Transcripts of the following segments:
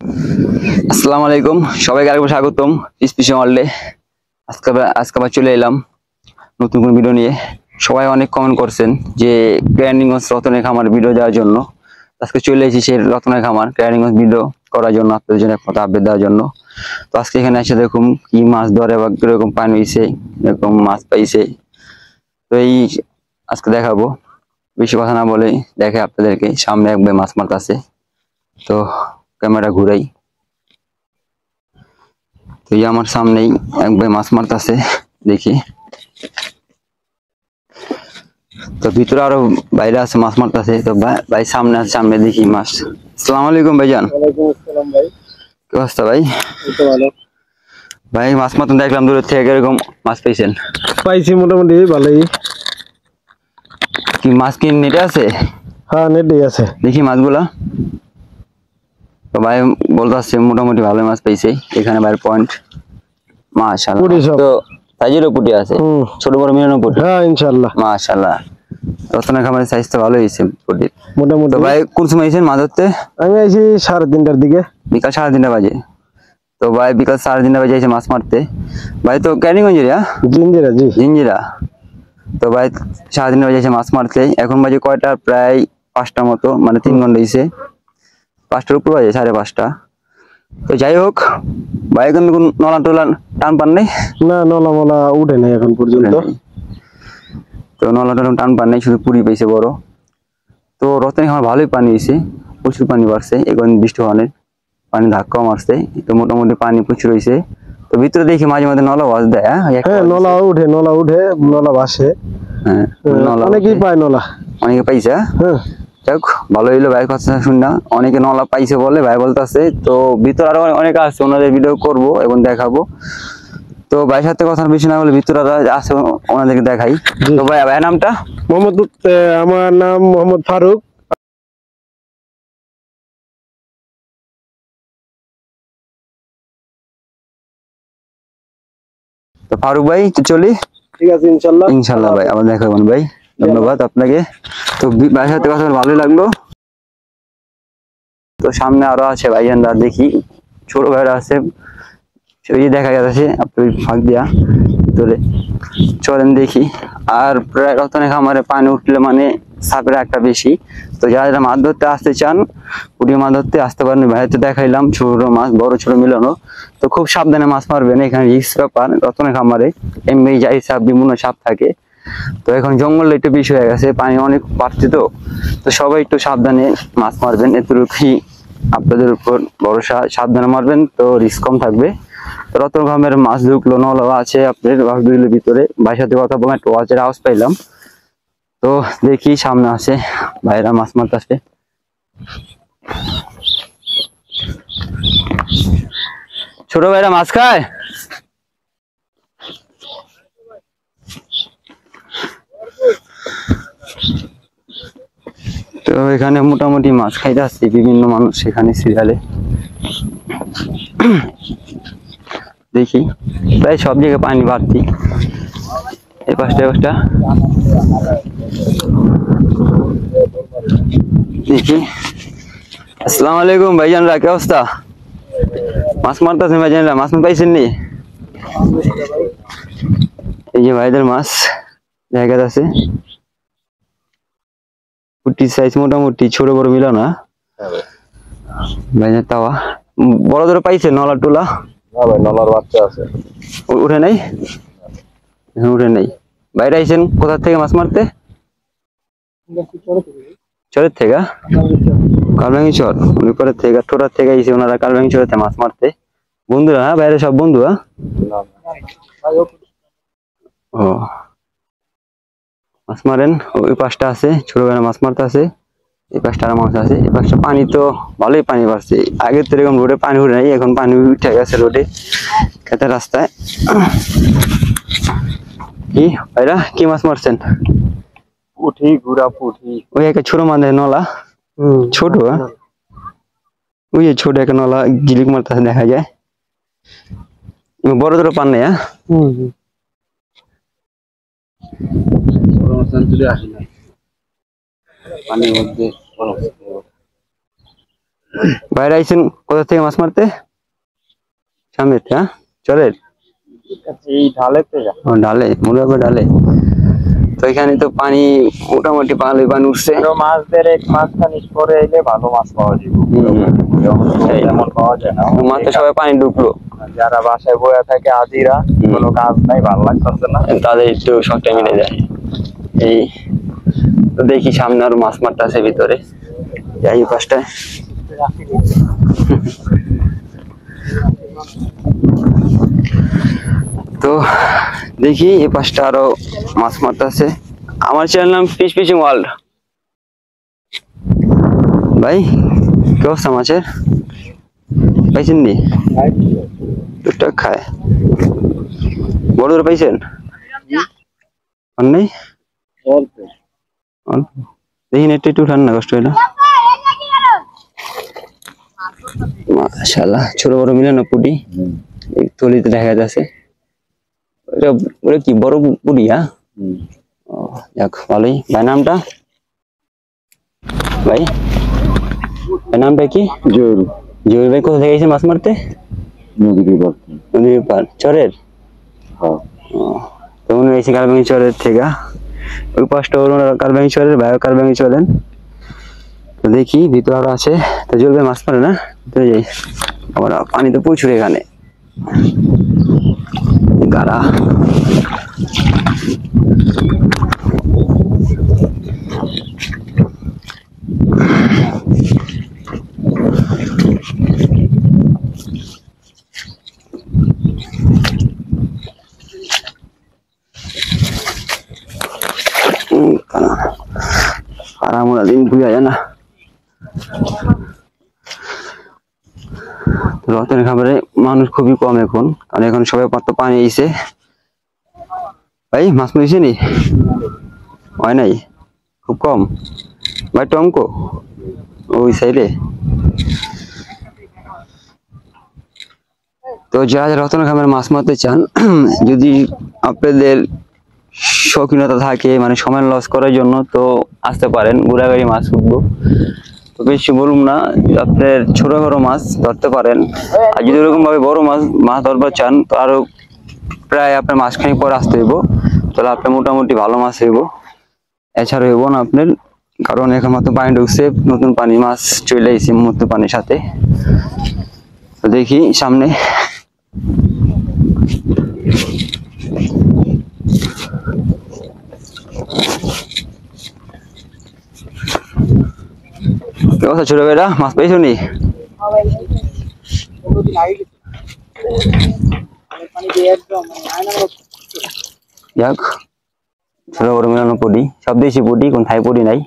আসসালামু আলাইকুম, সবাইকে আরেকবার স্বাগতম ফিশিং ওয়ার্ল্ডে। আজকে আবার চলে এলাম নতুন কোন ভিডিও নিয়ে। সবাই অনেক কমেন্ট করছেন যে কেরানীগঞ্জ রতনের খামার ভিডিও দেওয়ার জন্য। আজকে চলে এসেছি সেই রতনের খামার কেরানীগঞ্জ ভিডিও করার জন্য, আপনাদের জন্য একটা আপডেট দেওয়ার জন্য। তো আজকে এখানে এসে দেখুন কি মাছ ধরে বা কিরকম পানি হয়েছে, এরকম মাছ পাইছে। তো এই আজকে দেখাবো, বেশি কথা না বলে দেখে আপনাদেরকে। সামনে একবার মাছ মারতেছে, তো ক্যামেরা ঘুরাই। তো এই আমার সামনেই এক ভাই মাছ মারতেছে, দেখি। তো ভিতরে আরো বাইরে আছে মাছ মারতেছে। তো ভাই সামনে আছে, সামনে দেখি মাছ। আসসালামু আলাইকুম ভাইজান। ওয়ালাইকুম আসসালাম ভাই। কি অবস্থা ভাই? এই তো ভালো। ভাই মাছ মারতে দেখলাম দূরের থেকে, এরকম মাছ পাইছেন? পাইছি মোটামুটি ভালোই। কি মাছ কি নেটে আছে? হ্যাঁ, নেটই আছে। দেখি মাছগুলা। তো ভাই বলতেছে মোটামুটি ভালো মাছ পাইছে এখানে। ভাইয়ের পয়েন্ট মাশাআল্লাহ। তো সাইজেরও পুঁটি আছে, ছোট বড় মিলানো পুঁটি। হ্যাঁ ইনশাআল্লাহ মাশাআল্লাহ। রতনের খামারের সাইজ তো ভালো হয়েছে পুঁটির মোটামুটি। তো ভাই কোন সময় আইছেন মাছ ধরতে? আমি আইছি 3:30টার দিকে। বিকাল 3:30 বাজে। তো ভাই বিকাল 3:30 বাজে এসে মাছ মারতে। ভাই তো কেরানীগঞ্জের? জিঞ্জিরা জি। জিঞ্জিরা। তো ভাই 3:30 বাজে এসে মাছ মারতে। এখন বাজে কয়টা? প্রায় 5টা মতো, মানে 3 ঘন্টা হয়েছে। 5টার উপর বাজে, 5:30। তো যাই হোক, ভাই এখন নলা টলা টান পান নেই? না, নলা মলা উঠে নাই এখন পর্যন্ত। তো নলা টলা টান পান নেই, শুধু পুরি পাইছে বড়। তো রতনে আমার ভালোই পানি হয়েছে, প্রচুর পানি বাড়ছে এখন বৃষ্টি হওয়ার। পানি ধাক্কাও মারছে, তো মোটামুটি পানি প্রচুর হয়েছে। তো ভিতরে দেখি মাঝে মাঝে নলা বাজ দেয়। হ্যাঁ, নলা উঠে নলা ভাসে। হ্যাঁ, অনেকেই পায় নলা। অনেকে পাইছে। হ্যাঁ যাক, ভালো হইলো ভাই কথা শুননা। অনেকে নলা পাইছে বলে ভাই বলতেছে। তো ভিতরে আরো অনেকে আছে, ওনাদের ভিডিও করব এবং দেখাবো। তো ভাইয়ের সাথে কথা বেশি না বলে ভিতরে আছে, ওনাদেরকে দেখাই। তো ভাই, ভাইয়ের নামটা? আমার নাম মোহাম্মদ ফারুক। তো ফারুক ভাই, তো চলি। ঠিক আছে ইনশাআল্লাহ। ইনশাআল্লাহ ভাই, আবার দেখা হবে ভাই। ধন্যবাদ আপনাকে। তো ভাইয়ের সাথে কথা বলে ভালোই লাগলো। তো সামনে আরো আছে ভাইজানরা, দেখি ছোট ভাইরা আছে, ওই দেখা যাচ্ছে আপনি ফাঁক দিয়া ধরে। চলেন দেখি। আর প্রায় রতনের খামারে পানি উঠলে মানে সাপের একটা বেশি। তো যারা মাছ ধরতে আসতে চান, পুঁটি মাছ ধরতে আসতে পারেন। ভাইতে দেখাইলাম ছোট মাছ বড় ছোট মিলানো। তো খুব সাবধানে মাছ মারবেন, এখানে রিস্ক ব্যাপার। রতনের খামারে এমনি যাই সাপ, বিভিন্ন সাপ থাকে। তো এখন জঙ্গলে একটু বেশি হয়ে গেছে, পানি অনেক বাড়ছে। তো সবাই একটু সাবধানে মাছ মারবেন, এতটুকুই আপনাদের উপর ভরসা। সাবধানে মারবেন, তো রিস্ক কম থাকবে। রতন খামের মাছ ঢুকলো, নলা আছে আপনার বাসগুলির ভিতরে। ভাইয়ের সাথে কথা বলে একটা ওয়াচের আওয়াজ পাইলাম। তো দেখি সামনে আছে ভাইরা মাছ মারতেছে। ছোট ভাইরা মাছ খায়? তো এখানে মোটামুটি মাছ খাইতে আসছে বিভিন্ন মানুষ এখানে সিরিয়ালে। দেখি প্রায় সব জায়গায় পানি বাড়তি। এই পাশটা দেখি। আসসালামু আলাইকুম ভাইজানরা, কি অবস্থা? মাছ মারতেছেন ভাইজানরা? মাছ পাইছেন নি? এই যে ভাইদের মাছ জায়গা আছে, পুটির সাইজ মোটামুটি ছোট বড় মিলা না ভাইজান। তাওয়া বড় ধরে পাইছে নলা টোলা? না ভাই, নলার বাচ্চা আছে। উঠে নাই, উঠে নাই। বাইরে আইছেন কোথা থেকে মাছ মারতে? চরের থেকে? কালবাঙ্গি চর, উনি করে থেকে টোটার থেকে আইছে ওনারা কালবাঙ্গি চরেতে মাছ মারতে। বন্ধুরা? হ্যাঁ, বাইরে সব বন্ধু? ও, মাছ মারেন। ওই পাশটা আছে ছোট ভাইরা মাছ মারতে আছে, এই পাশটা আর মাছ আছে। এই পাশটা পানি তো ভালোই পানি বাড়ছে। আগে তো এরকম রোডে পানি উঠে নাই, এখন পানি উঠে গেছে রোডে, খেতের রাস্তায়। কি ভাইরা কি মাছ মারছেন? পুঁটি, গুড়া পুঁটি। ওই একটা ছোট মাছ নলা, ছোট। ওই যে ছোট একটা নলা জিলিক মারতেছে দেখা যায়। বড় ধরো পান নাই? পানির মধ্যে বাইরে আইছেন কোথা থেকে মাছ মারতে? সামনে হ্যাঁ চলেন। এই ঢালে থেকে ও ডালে মুরাবা ডালে। তো এখানে তো পানি মোটামুটি ভালোই পানি উঠছে। মাছদের এক মাস খানিক পরে এলে ভালো মাছ পাওয়া যাবে। তেমন পাওয়া যায় না। মাত্র সবাই পানি ঢুকলো, যারা বাসায় বয়ে থাকে আজিরা, কোনো কাজ নাই, ভালো লাগতেছে না, তাদের একটু শখটা মিলে যায়। এই তো দেখি সামনে আরো মাছ মারতে আছে ভিতরে, যাই পাশটায়। তো দেখি এই পাশটা আরো মাছ মারতে আছে। আমার চ্যানেল নাম ফিশ ফিশিং ওয়ার্ল্ড। ভাই কি অবস্থা মাছের? পাইছেন নি? টুকটাক খায়। বড় ধরে পাইছেন? আর নেই অল্প। দেখি একটু একটু উঠান না, কষ্ট হইলো। মাশাআল্লাহ ছোট বড় মিলে না পুটি তলিতে দেখা যাচ্ছে। ওটা কি বড় পুটি? হ্যাঁ যাক ভালোই। ভাই নামটা? ভাই নামটা কি? জহুর। জহুর ভাই কোথা থেকে এসে মাছ মারতে? নদীর পার চরের। তো উনি এসে কালবাঙ্গি চরের থেকে, ওই পাশটা কালবাঙ্গি চরের, ভাই কালবাঙ্গি চলেন। তো দেখি ভিতরে আরো আছে। তো জহুর ভাই মাছ মারে না? তো যাই, আবার পানি তো প্রচুর এখানে, গাড়া। আমরা দিন ঘুরে যায় না রতনের খাবারে মানুষ খুবই কম এখন, কারণ এখন সবাই মাত্র পানি আইছে। ভাই মাছ মারিছে নি? হয় নাই, খুব কম। ভাই টমকো ওই সাইডে। তো যারা যারা রতনের খাবারে মাছ মারতে চান, যদি আপনাদের শৌখিনতা থাকে, মানে সময় লস করার জন্য, তো আসতে পারেন। ঘোড়াগাড়ি মাছ উঠবো, তো বেশি বলুন না, আপনার ছোট বড় মাছ ধরতে পারেন। আর যদি ওরকম ভাবে বড় মাছ ধরবার চান, তো আরো প্রায় আপনার মাসখানেক পর আসতে হইব, তাহলে আপনার মোটামুটি ভালো মাছ হইব। এছাড়া হইব না আপনার, কারণ এখন মাত্র পানি ঢুকছে, নতুন পানি, মাছ চলে আইছে নতুন পানির সাথে। তো দেখি সামনে। ছোট ভাইরা মাছ পাইছো নি? যাক ছোট বড় মিলানো পটি, সব দেশি পটি, কোন থাই পটি নাই।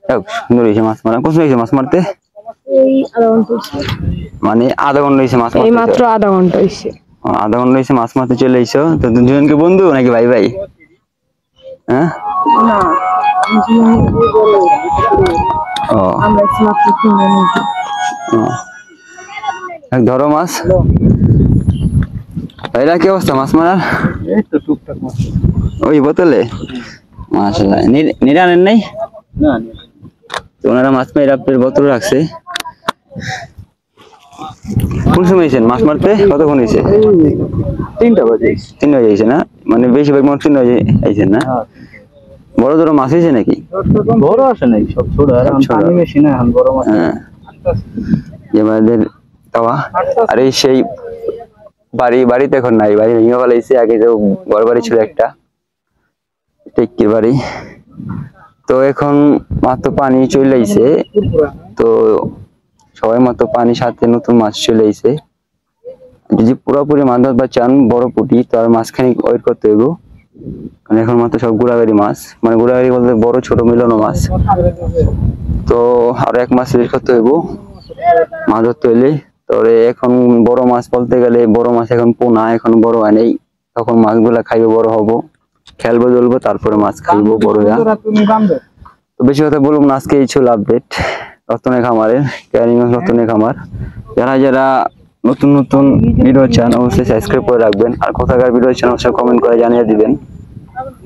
যাক সুন্দর হয়েছে মাছ মারা। কোন হয়েছে মাছ মারতে? মানে আধা ঘন্টা হয়েছে মাছ মারতে? মাত্র আধা ঘন্টা হয়েছে। আধা ঘন্টা হয়েছে মাছ মারতে চলে আইছো। তো দুজনকে বন্ধু নাকি ভাই ভাই? হ্যাঁ ধরো মাছ। ভাইরা কি অবস্থা মাছ মারার? ওই বোতলে মাশাআল্লাহ। নিরা আনেন নাই? তো ওনারা মাছ মেরে আপনার বোতল রাখছে। কোন সময় এসেছেন মাছ মারতে? কতক্ষণ হয়েছে? 3টা বাজে। 3 বাজে হয়েছে না? মানে বেশিরভাগ মানুষ 3 বাজে আইছেন না? বড় বড় মাছ হয়েছে নাকি? বড় আসে নাই, সব ছোট। পানি বেশি না, এখন বড় মাছ। হ্যাঁ আমাদের তাওয়া। আর এই সেই বাড়িতে এখন নাই, বাড়ি ভেঙে ফেলাইছে। আগে তো বড় বাড়ি ছিল একটা, টেক্কির বাড়ি। তো এখন মাত্র পানি চলে আইছে, তো সবাই মাত্র পানির সাথে নতুন মাছ চলে আইছে। যদি পুরোপুরি মাছ ধরবার চান বড় পুঁটি, তো আর মাঝখানে ওয়েট করতে হইব, কারণ এখন মাত্র সব গুড়াগাড়ি মাছ, মানে গুড়াগাড়ি বলতে বড় ছোট মিলানো মাছ। তো আরো 1 মাস ওয়েট করতে হইব মাছ ধরতে হইলে। তবে এখন বড় মাছ বলতে গেলে, বড় মাছ এখন পোনা, এখন বড় হয় নাই। তখন মাছগুলা খাইবে, বড় হবো, খেলবো জ্বলবো, তারপরে মাছ খাইবো বড় হইয়া। তো বেশি কথা বলবো না, আজকে এই ছিল আপডেট রতনের খামারের, ক্যারিগঞ্জ রতনের খামার। যারা যারা নতুন নতুন ভিডিও চান অবশ্যই সাবস্ক্রাইব করে রাখবেন। আর কোথাকার ভিডিও চান অবশ্যই কমেন্ট করে জানিয়ে দিবেন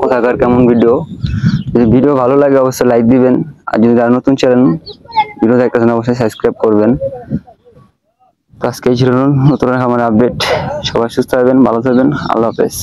কোথাকার কেমন ভিডিও। যদি ভিডিও ভালো লাগে অবশ্যই লাইক দিবেন। আর যদি যারা নতুন চ্যানেল ভিডিও দেখতেছেন অবশ্যই সাবস্ক্রাইব করবেন। তো আজকে এই ছিল নতুন খামারের আপডেট। সবাই সুস্থ থাকবেন, ভালো থাকবেন, আল্লাহ হাফেজ।